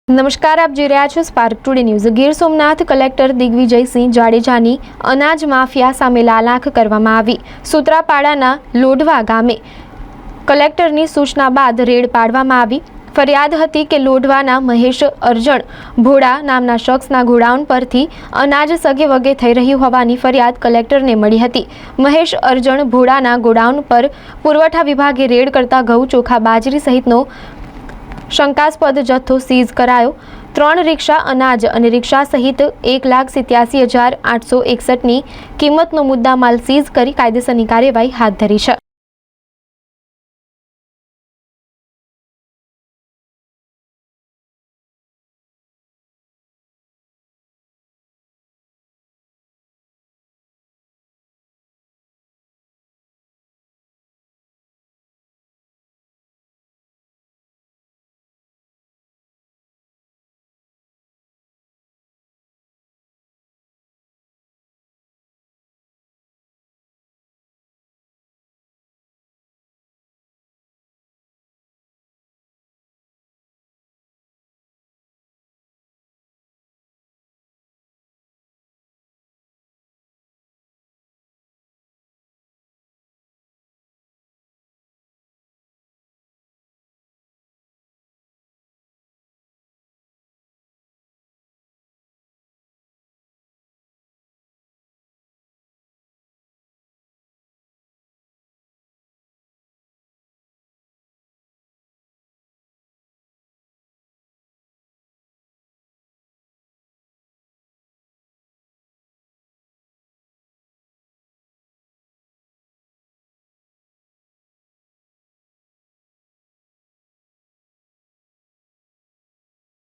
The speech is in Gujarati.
નમસ્કાર, આપ જોઈ રહ્યા છો spark today news. Gir Somnath collector Digvijaysinh જાડેજાની અનાજ માફિયા સામે લાલાખ કરવામાં આવી। સૂત્રાપાડાના લોઢવા ગામે કલેક્ટરની સૂચના બાદ રેડ પાડવામાં આવી। ફરિયાદ હતી કે લોઢવાના મહેશ અરજણ ભોળા નામના શખ્સના ગોડાઉન પરથી અનાજ સગે વગે થઈ રહ્યું હોવાની ફરિયાદ કલેક્ટરને મળી હતી। મહેશ અરજણ ભોળાના ગોડાઉન પર પુરવઠા વિભાગે રેડ કરતા ઘઉં, ચોખા, બાજરી સહિતનો શંકાસ્પદ જથ્થો સીઝ કરાયો। 3 રિક્ષા અનાજ અને રિક્ષા સહિત 1,87,861ની કિંમતનો મુદ્દામાલ સીઝ કરી કાયદેસરની કાર્યવાહી હાથ ધરી છે।